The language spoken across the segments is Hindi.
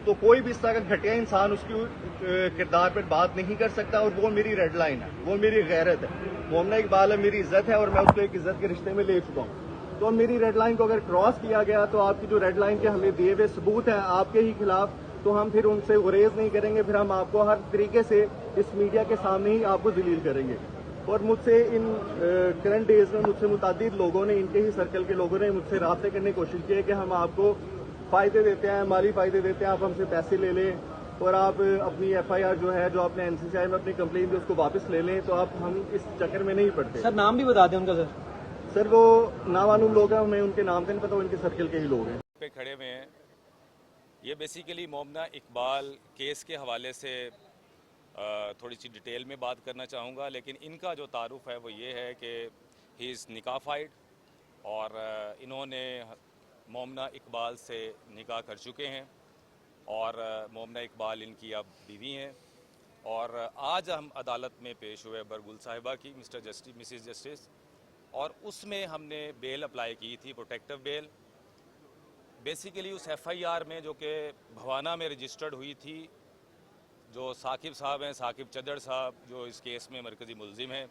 तो कोई भी इस तरह का घटिया इंसान उसकी किरदार पर बात नहीं कर सकता, और वो मेरी रेड लाइन है, वो मेरी गैरत है। मोमना इकबाल है, मेरी इज्जत है, और मैं उसको एक इज्जत के रिश्ते में ले चुका हूँ। तो मेरी रेड लाइन को अगर क्रॉस किया गया तो आपकी जो रेड लाइन के हमें दिए हुए सबूत हैं आपके ही खिलाफ, तो हम फिर उनसे गुरेज नहीं करेंगे, फिर हम आपको हर तरीके से इस मीडिया के सामने ही आपको जलील करेंगे। और मुझसे इन करंट डेज में मुझसे मुतादिद लोगों ने, इनके ही सर्कल के लोगों ने मुझसे राब्ते करने की कोशिश की है कि हम आपको फायदे देते हैं, माली फायदे देते हैं, आप हमसे पैसे ले लें और आप अपनी FIR जो है, जो आपने NCCI में अपनी कंप्लेन दी, उसको वापस ले लें। तो आप हम इस चक्कर में नहीं पड़ते। सर नाम भी बता दें उनका। सर वो नामालूम लोग हैं, हमें उनके नाम का नहीं पता, वो इनके सर्कल के ही लोग हैं। पे खड़े हुए हैं। ये बेसिकली मोमना इकबाल केस के हवाले से थोड़ी सी डिटेल में बात करना चाहूँगा, लेकिन इनका जो तारुफ है वो ये है कि ही इज़ निकाफाइड और इन्होंने मोमना इकबाल से निकाह कर चुके हैं और मोमना इकबाल इनकी अब बीवी हैं। और आज हम अदालत में पेश हुए बरगुल साहिबा की, मिसेस जस्टिस, और उसमें हमने बेल अप्लाई की थी, प्रोटेक्टिव बेल। बेसिकली उस FIR में जो कि भवाना में रजिस्टर्ड हुई थी, जो साकिब साहब हैं, साकिब चद्दड़ साहब, जो इस केस में मरकज़ी मुलजिम हैं,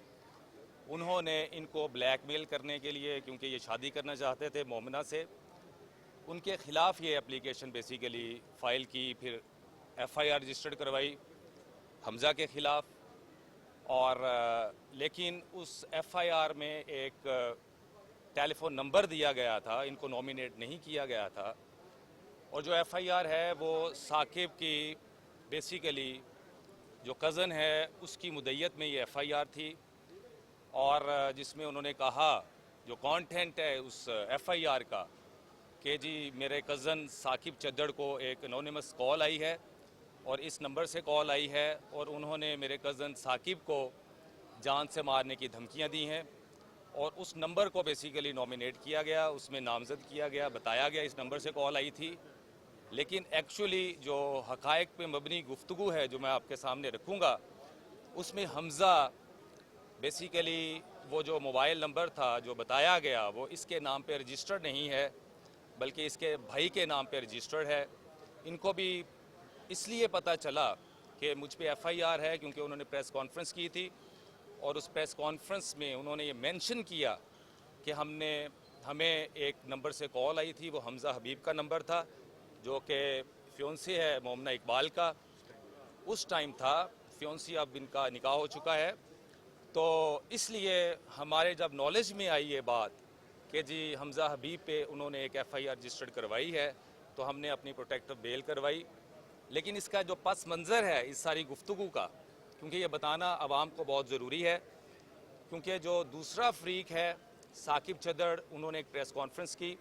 उन्होंने इनको ब्लैकमेल करने के लिए, क्योंकि ये शादी करना चाहते थे मोमना से, उनके ख़िलाफ़ ये एप्लीकेशन बेसिकली फ़ाइल की, फिर FIR रजिस्टर्ड करवाई हमज़ा के ख़िलाफ़। और लेकिन उस FIR में एक टेलीफोन नंबर दिया गया था, इनको नॉमिनेट नहीं किया गया था। और जो FIR है वो साकिब की बेसिकली जो कज़न है उसकी मुद्दत में ये FIR थी, और जिसमें उन्होंने कहा, जो कंटेंट है उस FIR का, कि जी मेरे कज़न साकिब चद्दड़ को एक एनोनिमस कॉल आई है और इस नंबर से कॉल आई है और उन्होंने मेरे कज़न साकिब को जान से मारने की धमकियां दी हैं, और उस नंबर को बेसिकली नॉमिनेट किया गया, उसमें नामज़द किया गया, बताया गया इस नंबर से कॉल आई थी। लेकिन एक्चुअली जो हक़ाइक़ पे मबनी गुफ्तगू है जो मैं आपके सामने रखूँगा, उसमें हमज़ा बेसिकली वो जो मोबाइल नंबर था जो बताया गया वो इसके नाम पे रजिस्टर्ड नहीं है, बल्कि इसके भाई के नाम पे रजिस्टर्ड है। इनको भी इसलिए पता चला कि मुझ पे FIR है क्योंकि उन्होंने प्रेस कॉन्फ्रेंस की थी, और उस प्रेस कॉन्फ्रेंस में उन्होंने ये मेंशन किया कि हमें एक नंबर से कॉल आई थी, वो हमज़ा हबीब का नंबर था, जो कि फियोंसी है मोमना इकबाल का। उस टाइम था, फियोंसी अब इनका निकाह हो चुका है। तो इसलिए हमारे जब नॉलेज में आई ये बात कि जी हमज़ा हबीब पे उन्होंने एक FIR रजिस्टर्ड करवाई है, तो हमने अपनी प्रोटेक्टिव बेल करवाई। लेकिन इसका जो पस मंज़र है इस सारी गुफ्तगू का, क्योंकि ये बताना आवाम को बहुत ज़रूरी है, क्योंकि जो दूसरा फ्रीक है साकिब चद्दड़, उन्होंने एक प्रेस कॉन्फ्रेंस की।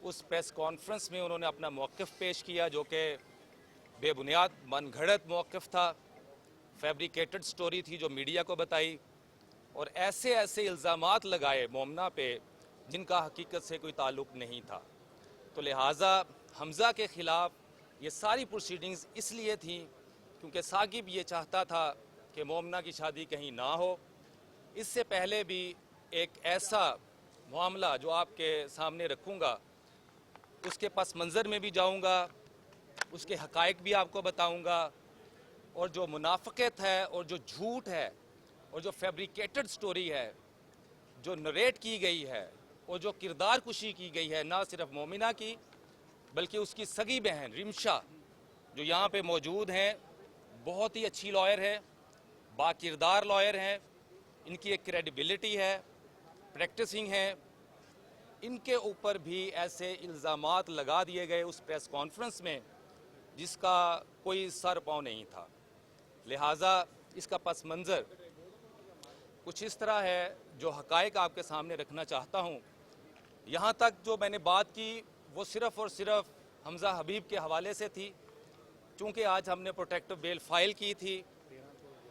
उस प्रेस कॉन्फ्रेंस में उन्होंने अपना मौक़िफ़ पेश किया जो कि बेबुनियाद मनगढ़ंत मौक़िफ़ था, फैब्रिकेटेड स्टोरी थी जो मीडिया को बताई, और ऐसे ऐसे इल्ज़ामात लगाए मोमना पे जिनका हकीकत से कोई ताल्लुक़ नहीं था। तो लिहाजा हमज़ा के ख़िलाफ़ ये सारी प्रोसीडिंग्स इसलिए थी क्योंकि साकिब ये चाहता था कि मोमना की शादी कहीं ना हो। इससे पहले भी एक ऐसा मामला जो आपके सामने रखूँगा, उसके पस मंज़र में भी जाऊँगा, उसके हक़ाइक़ भी आपको बताऊँगा, और जो मुनाफ़क़त है और जो झूठ है और जो फैब्रिकेटेड स्टोरी है जो नरेट की गई है और जो किरदार कुशी की गई है, ना सिर्फ मोमिना की बल्कि उसकी सगी बहन रिमशा जो यहाँ पे मौजूद हैं, बहुत ही अच्छी लॉयर है, बाकिरदार लॉयर हैं, इनकी एक क्रेडिबिलिटी है, प्रैक्टिसिंग है, इनके ऊपर भी ऐसे इल्ज़ामात लगा दिए गए उस प्रेस कॉन्फ्रेंस में जिसका कोई सर पाँव नहीं था। लिहाजा इसका पस मंज़र कुछ इस तरह है जो हक़ाइक़ आपके सामने रखना चाहता हूँ। यहाँ तक जो मैंने बात की वो सिर्फ़ और सिर्फ हमज़ा हबीब के हवाले से थी। चूँकि आज हमने प्रोटेक्टिव बेल फ़ाइल की थी,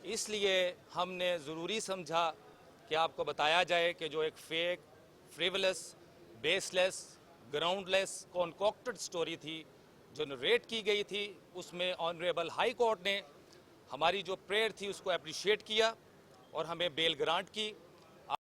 इसलिए हमने ज़रूरी समझा कि आपको बताया जाए कि जो एक fake, frivolous, baseless, groundless, concocted story थी जो नरेट की गई थी, उसमें ऑनरेबल हाई कोर्ट ने हमारी जो प्रेयर थी उसको अप्रिशिएट किया और हमें बेल ग्रांट की।